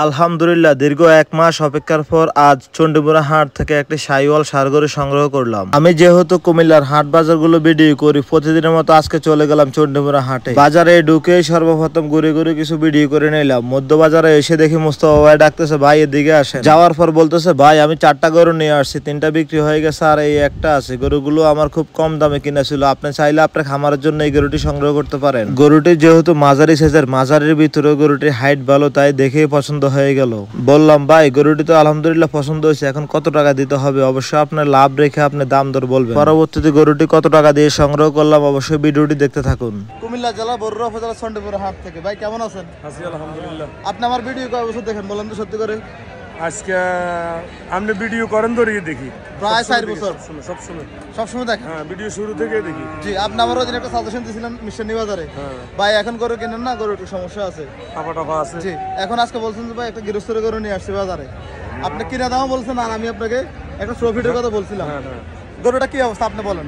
আলহামদুলিল্লাহ দীর্ঘ 1 মাস অপেক্ষার পর আজ চণ্ডীমুড়া হাট থেকে একটি শাহিওয়াল ষাঁড় গরু সংগ্রহ করলাম। আমি যেহেতু কুমিল্লার হাট বাজারগুলো ভিডিও করি, প্রতিদিনের মতো আজকে চলে গেলাম চণ্ডীমুড়া হাটে। বাজারে ঢুকেই সর্বপ্রথম ঘুরে ঘুরে কিছু ভিডিও করে নিলাম। মধ্য বাজারে এসে দেখি মুস্তফা ভাই ডাকতেছে, ভাই এদিকে আসেন। যাওয়ার পর বলতেছে, ভাই আমি 4টা গরু নিয়ে আসছি, 3টা বিক্রি হয়ে গেছে আর এই একটা আছে। গরুগুলো আমার খুব কম দামে কিনা ছিল, আপনি চাইলে আপনার খামারের জন্য এই গরুটি সংগ্রহ করতে পারেন। গরুটি যেহেতু মাঝারি সাইজের, মাঝারির ভিতরে গরুটির হাইট ভালো, তাই দেখেই পছন্দ হয়ে গেল। বললাম, ভাই গরুটি তো আলহামদুলিল্লাহ পছন্দ হয়েছে, এখন কত টাকা দিতে হবে? অবশ্যই আপনার লাভ রেখে আপনি দাম দর বলবেন। পরবর্তীতে গরুটি কত টাকা দিয়ে সংগ্রহ করলাম অবশ্যই ভিডিওটি দেখতে থাকুন। কুমিল্লা জেলা বরুড়া উপজেলা চণ্ডীমুড়া হাট থেকে। ভাই কেমন আছেন? আছি আলহামদুলিল্লাহ। আপনি আমার ভিডিও কয় বছর দেখেন বলেন তো সত্যি করে? আজকে আপনি ভিডিও করেন ধরিয়ে দেখি প্রায় 4 বছর সবসময় দেখেন। হ্যাঁ, ভিডিও শুরু থেকে দেখি। জি, আপনি আমার ওদিন একটা সাজেশন দিয়েছিলেন মিশনী বাজারে। ভাই এখন গরু কেনেন না, গরু একটু সমস্যা আছে, টাপা আছে। জি, এখন আজকে বলছেন যে ভাই একটা গৃহস্থের গরু নিয়ে আসছি বাজারে, আপনি কিনা দামও বলছেন আর আমি আপনাকে একটা প্রফিটের কথা বলছিলাম। গরুটা কি অবস্থা আপনি বলেন?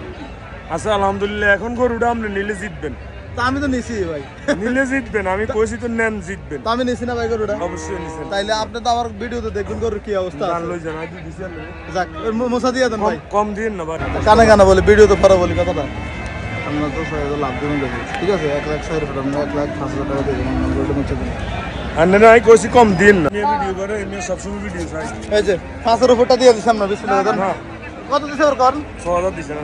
আচ্ছা আলহামদুলিল্লাহ, এখন গরুটা আপনি নিলে জিতবেন। তা আমি তো নিছি ভাই। নিলে জিতবেন, আমি কইছি তো নেন জিতবেন। তা আমি নিছি না ভাই গরুটা? অবশ্যই নিছেন। তাইলে আপনি তো আমার ভিডিওতে দেখবেন গরুর কি অবস্থা আছে। জানলই জানাই দিছি আর যাক, মোসা দিয়ে দেন ভাই। কম দিন না ভাই। কানে কানে বলি, ভিডিও তো পরে বলি কথাটা। আমরা তো 6,000 লাভ দেবেন দেখি, ঠিক আছে? 1,60,000 আপনি 1,05,000 টাকা দিয়ে দেবেন, গরুটা মুছে দেন। আর না আমি কইছি কম দিন না। ভিডিও করে এমনি সবসময় ভিডিও চাই। এই যে 500 উপরটা দিয়ে দিছি আমরা, বিসমিল্লাহ দেন। কত দিছে ওর কর? 6,000 দিছেন।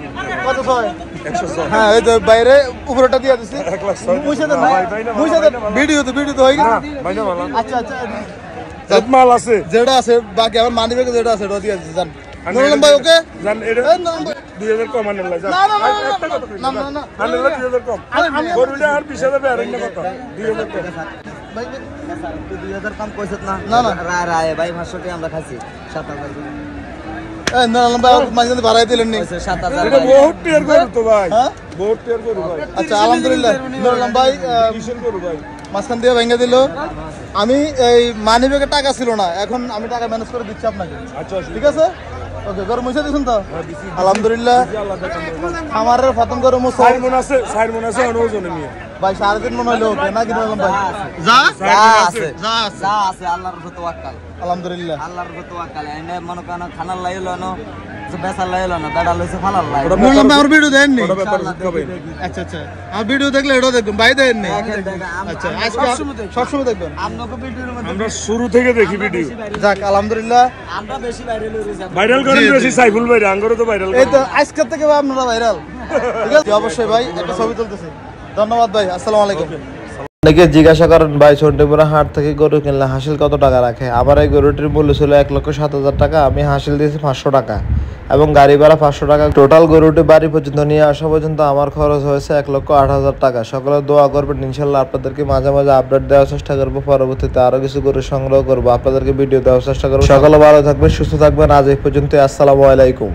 কত 6? 106। হ্যাঁ, এই যে বাইরে উপরটা দিয়ে দিছি। 1,06,000 মুছে দেন ভাই, মুছে দেন। ভিডিও তো হয়ে গেছে। ভাই না মালা। আচ্ছা আচ্ছা, সব মাল আছে যেটা আছে বাকি আমার মানি ব্যাগে যেটা আছে ওটা দিয়ে দিছি। জান নরম ভাই, ওকে জান এটা এই নরম ভাই 2000 কম আনলে যান। না না একটা কথা না না না আনলে 2000 কম। গরুটা আর 20,000 আর অন্য কথা 2000 কম। ভাই 2000 কম কইছত না? না না রায় ভাই 500 টাকা আমরা খাইছি 7000। এই নরম ভাই মাঝে বাড়াই দিলেন নি। 7000 এটা বহুত টিয়ার গরু তো ভাই। হ্যাঁ বহুত টিয়ার গরু ভাই। আচ্ছা আলহামদুলিল্লাহ নরম ভাই কিসের গরু ভাই? মাঝখান দিয়ে ভেঙে দিল। আমি এই মানি ব্যাগে টাকা ছিল না, এখন আমি টাকা ম্যানেজ করে দিচ্ছি আপনাকে। আচ্ছা ঠিক আছে, ওকে। গরু মুছে দিছেন তো? আলহামদুলিল্লাহ। আমার প্রথম গরু মুছে সাইমন আছে অনুজনে নিয়ে ভাই 3.5 মন হইলো, ওকে না কি বললাম ভাই? যা আছে যা আছে যা আছে আল্লাহর উপর তাওয়াক্কাল। আলহামদুলিল্লাহ। আল্লাহর উপর তাওয়াক্কাল। এনে মনে কানা খানার লাইলো না, যে বেচার লাইলো না, দাদা লইছে ফালার লাই। বললাম আমার ভিডিও দেন নি? ওটা ব্যাপার হবে। আচ্ছা আচ্ছা, আমার ভিডিও দেখলে এটাও দেখবেন, ভাই দেন নি? আচ্ছা, আজকে সবসময় দেখবেন। আমনকে ভিডিওর মধ্যে আমরা শুরু থেকে দেখি ভিডিও। যাক আলহামদুলিল্লাহ। আমরা বেশি ভাইরাল হই যাব। ভাইরাল করেন বেশি সাইফুল ভাই, আঙ্গরে তো ভাইরাল। এই তো আজকে থেকে আপনারা ভাইরাল। ঠিক আছে, অবশ্যই ভাই একটা ছবি তুলতেছি। ধন্যবাদ ভাই, আসসালামু আলাইকুম। অনেকে জিজ্ঞাসা করেন, ভাই চণ্ডীমুড়া হাট থেকে গরু কিনলে হাসিল কত টাকা রাখে? আমার এই গরুটির মূল্য ছিল 1,07,000 টাকা। আমি হাসিল দিয়েছি 500 টাকা এবং গাড়ি ভাড়া 500 টাকা। টোটাল গরুটি বাড়ি পর্যন্ত নিয়ে আসা পর্যন্ত আমার খরচ হয়েছে 1,08,000 টাকা। সকলে দোয়া করবেন, ইনশাল্লাহ আপনাদেরকে মাঝে মাঝে আপডেট দেওয়ার চেষ্টা করবো। পরবর্তীতে আরো কিছু গরু সংগ্রহ করবো, আপনাদেরকে ভিডিও দেওয়ার চেষ্টা করবো। সকলে ভালো থাকবেন, সুস্থ থাকবেন। আজ এই পর্যন্ত, আসসালামু আলাইকুম।